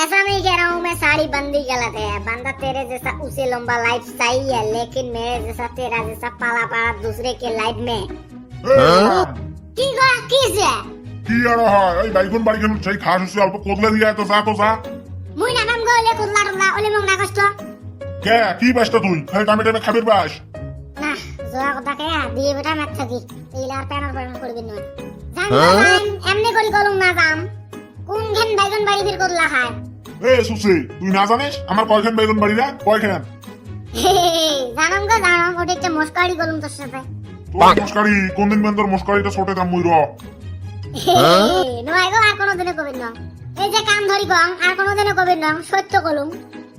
ऐसा मैं कह रहा हूँ मैं सारी बंदी गलत है। बंदा तेरे जैसा उसे लंबा लाइफ चाहिए है, लेकिन मेरे जैसा तेरा जैसा पाला पाला दूसरे के लाइफ में की गो किसे কি আর হয় এই বাইগুন বাড়ি কেন সেই খাস হচ্ছে অল্প কোদলে দিয়ে তো যা মুই না নাম গো লে কুদলা টুদলা ওলে মং না কষ্ট কে কি বাসটা তুই খাই টামে টামে খাবির বাস না জোয়া কথা কে দিয়ে বেটা মাছ থাকি এইলার প্যানার করবি না জান এমনি করি কলম না জাম কোন ঘেন বাইগুন বাড়ি ফির কুদলা খায় এ সুসি তুই না জানিস আমার কয়খান বাইগুন বাড়ি না কয়খান জানাম গো জানাম ওটা একটা মস্কারি কলম তোর সাথে তোর মস্কারি কোনদিন বেন্দর মস্কারিটা ছোটে দাম মুই র নয় গো আর কোনোদিনও কবির না এই যে কান ধরি গং আর কোনোদিনও কবির না সত্য কলম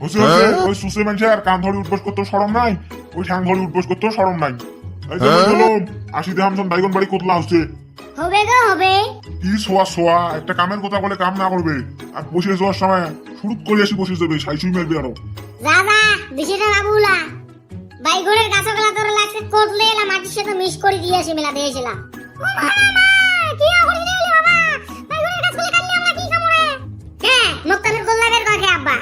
বুঝছিস ওই সুসি মানুষ আর কান ধরি উঠবস করতে শরম নাই ওই ঠ্যাং ধরি উঠবস করতে শরম নাই এই যে বললাম 80 দেহামজন বাইগুন বাড়ি কোতলা হচ্ছে হবে গো হবে কি সোয়া একটা কামের কথা বলে কাম না করবে আর বসে যাওয়ার সময় শুরুত করে আসি বসে যাবে সাইসুই মারবে আরো যা যা বেশিটা বাবুলা বাইগুনের গাছগুলা তোর লাগছে কোটলে এলা মাটির সাথে মিক্স করে দিয়ে আসি মেলা দিয়েছিলাম ও মামা কি করে দিলি বাবা বাইগুনের গাছগুলা কাটলি আমরা কি খাবো রে হ্যাঁ মুক্তানের গোল্লাগের কাকে আব্বা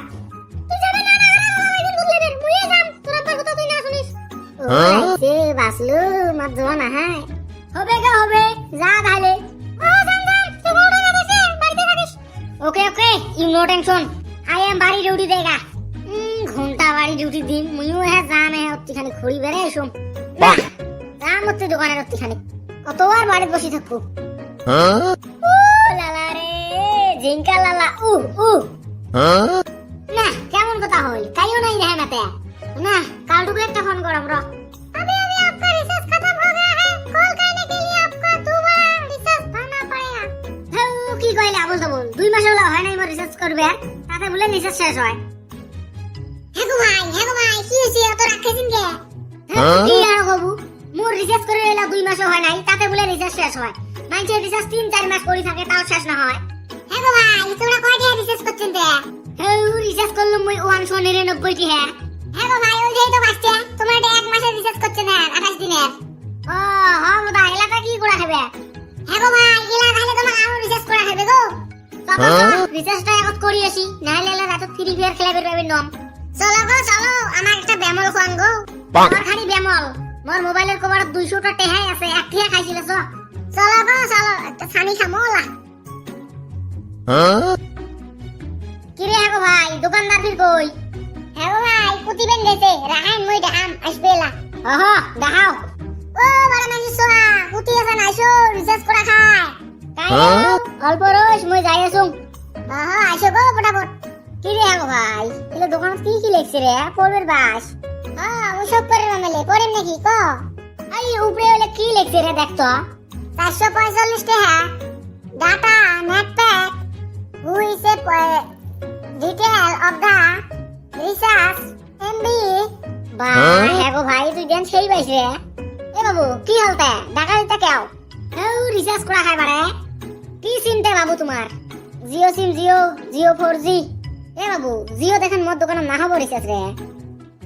তুই যাবে না না বাইগুন গোল্লাগের মুইয়ে যাম তোর আব্বার কথা তুই না শুনিস সে বাসলু মাত জোয়া না হ্যাঁ হবে গো হবে যা তাহলে ও যাম তুই মোড়ে না দেখে বাড়িতে থাকিস okay okay you know tension I am বাড়ি ডিউটি দেগা ঘন্টা বাড়ি ডিউটি দিন মুইও হ্যাঁ জান হ্যাঁ অতিখানি ঘুরি বেড়ে এসম দাম হচ্ছে দোকানের অতিখানি কতবার বাড়িতে বসে থাকবো ও লালা রে জিঙ্কা লালা না কেমন কথা হই কাইও নাই রে মাতে না কালটুকু একটা ফোন করম র अभी अभी आपका रिचार्ज खत्म हो गया है कॉल करने के लिए आपका दोबारा रिचार्ज भरना पड़ेगा কি কইলা বল তো বল 2 মাস হলো হয় নাই মোর রিচার্জ করবে তাতে বলে রিচার্জ শেষ হয় হ্যাঁ গো ভাই কি হইছে এত রাখছেন কে কি আর হবু মোর রিচার্জ করে এলা 2 মাস হয় নাই তাতে বলে রিচার্জ শেষ হয় মাইছে রিচার্জ 3-4 মাস করি থাকে তাও শেষ না হয় হ্যাঁ গো ভাই তোমরা কয় টাকা রিচার্জ করছেন তে হ্যাঁ রিচার্জ করলাম মই 199 টি হ্যাঁ হ্যাঁ গো ভাই ওইটাই তো বাঁচছে তোমার এটা 1 মাসের রিচার্জ করছে না 28 দিনের ও হ্যাঁ গো ভাই এলাকা কি করা হবে হ্যাঁ গো ভাই এলা তাহলে তোমার আরো রিচার্জ করা হবে গো রিচার্জটা একত করি আসি নাহলে এলা রাত ফ্রি ফায়ার খেলাবে পাবেন নম চলো গো চলো আমার একটা বেমল খান গো আমার খালি বেমল মোর মোবাইলের কভার 200 টা টেহাই আছে এক টিয়া খাইছিল চলো গো চলো একটা ছানি খামোলা কি রে গো ভাই দোকানদার ফির কই হ্যাঁ গো ভাই প্রতিবেন গেছে রাহান মই দেখাম আসবেলা দেখাও ও বড় মানুষ সোয়া কুতি আছে নাইছো রিচার্জ করা খায় কাই অল্প রস মই যাই আসুম আইছো গো ফটাফট কি রে গো ভাই এলে দোকানত কি লেখছে রে পড়বের বাস ও সব করে মামলে করেন নাকি ক আই উপরে হলে কি লেখছে রে দেখ তো 445 টাকা data net pack who is a detail of the recharge MB হ্যাঁ গো ভাই তুই দেন সেই বাইছ রে এ বাবু কি হালতে ঢাকা দিতে কেও রিচার্জ করা খাই বারে কি সিমটা বাবু তোমার জিও সিম জিও 4G এ বাবু জিও দেখেন মোর দোকানে না হবো রিচার্জ রে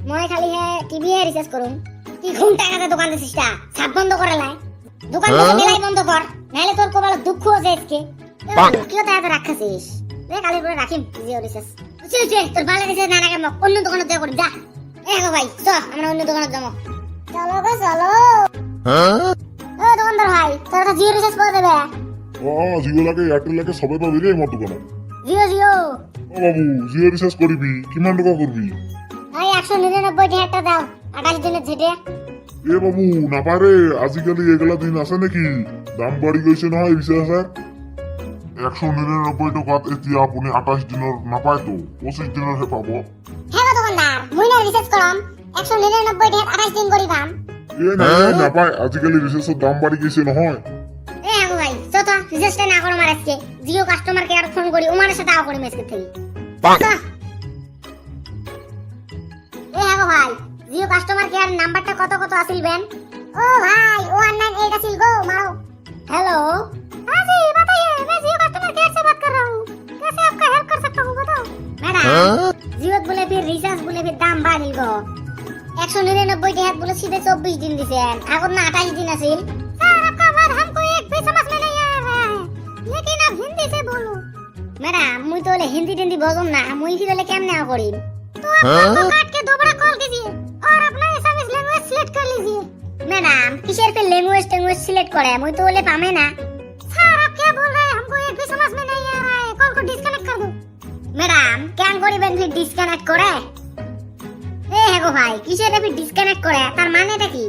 মই খালি হে টিভি এ রিচার্জ করুম কি ঘুম টাকাতে দোকান দিছিস তা ছাপ বন্ধ করে লাই দোকান মেলাই বন্ধ কর নাইলে তোর কোবাল দুঃখ আছে আজকে কি কথা এত রাখছিস রে কালি করে রাখিম জিও রিচার্জ বুঝছিস তোর ভালো রিচার্জ না নাকে অন্য দোকানে দেয়া করি যা এ গো ভাই চল আমরা অন্য দোকানে যাবো চলো গো চলো ও দোকানদার ভাই তোর কাছে জিও রিচার্জ করে দেবে ও জিও লাগে এয়ারটেল লাগে সবে পাবি রে মোর দোকানে জিও ও বাবু জিও রিচার্জ করিবি কিমান টাকা করবি এই 199 টাকা দাও 28 দিনের ঝেটে এ বাবু না পারে আজিকালি এগুলা দিন আছে নাকি দাম বাড়ি গইছে না হয় রিচার্জের 199 টাকা এতি আপনি 28 দিনের না পায় তো 25 দিনের হে পাবো হ্যাঁ গো দোকানদার মুই না রিচার্জ করম 199 টাকা 28 দিন করি পাম এ না পায় আজিকালি রিচার্জের দাম বাড়ি গইছে না হয় এ গো ভাই চতা রিচার্জটা না করো মার আজকে জিও কাস্টমার কেয়ার ফোন করি ওমার সাথে আও করি মেসকে থেকে এ গো ভাই জিও কাস্টমার কেয়ার নাম্বারটা কত আসিল বেন ও ভাই 198 আসিল গো মারো हेलो हाँ जी बताइए मैं जियो कस्टमर केयर से बात कर रहा हूँ कैसे आपका हेल्प कर सकता हूँ बताओ मैडम जियो बोले फिर रिचार्ज बोले फिर दाम बाढ़िल गो 199 টাকা बोले सीधे 24 दिन दिसेन आगत ना 28 दिन आसिल सर आपका बात हमको एक भी समझ में नहीं आ रहा है लेकिन आप हिंदी से बोलो मैडम मुई तो বলে हिंदी टिंदी बोलूं ना मुई फिर ले केमने आ करी तो आपको काट के दोबारा कॉल कीजिए और अपना एसएमएस लैंग्वेज सिलेक्ट कर लीजिए मैडम किसर पे लैंग्वेज सिलेक्ट करे मुई तो बोले पामे ना सर आप क्या बोल रहे हैं हमको एक भी समझ में नहीं आ रहा है कॉल को डिस्कनेक्ट कर दो मैडम क्या করিবেন फिर डिस्कनेक्ट करे এ হেগো ভাই কিসের ফির ডিসকানেক্ট করে তার মানেটা কি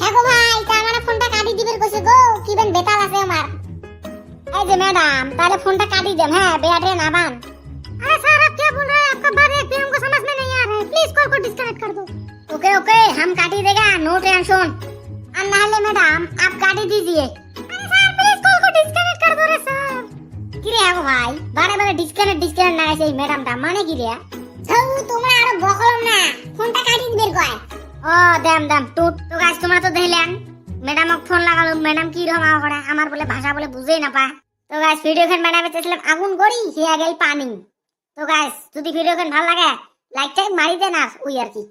হেগো ভাই তার মানে ফোনটা কাটি দিবেন কইছে গো কিবেন বেতাল আছে আমার এই যে मैडम তাহলে ফোনটা কাটি দেন হ্যাঁ বেয়ারে না বান अरे सर आप क्या बोल रहे हैं आपका बात एक भी हमको समझ में नहीं आ रहा है प्लीज कॉल को डिस्कनेक्ट कर दो ओके ओके हम काटी देगा नो टेंशन और नाले मैडम आप काटी दीजिए अरे सर प्लीज कॉल को डिस्कनेक्ट कर दो रे सर কি রে হেগো ভাই বারে বারে ডিসকানেক্ট না সেই ম্যাডামটা মানে কি রে ছাউ তোমরা আরো বকলম না ফোনটা কাটি দিবের কয় ও দাম টুট তো গাইস তোমরা তো দেখলেন ম্যাডামক ফোন লাগালো ম্যাডাম কি রকম করে আমার বলে ভাষা বলে বুঝেই না পায় তো গাইস ভিডিও খান বানাবে চাইছিলাম আগুন করি হিয়া গেল পানি তো গাইস যদি ভিডিও খান ভালো লাগে লাইক টাইক মারি দেন আর ওই আর কি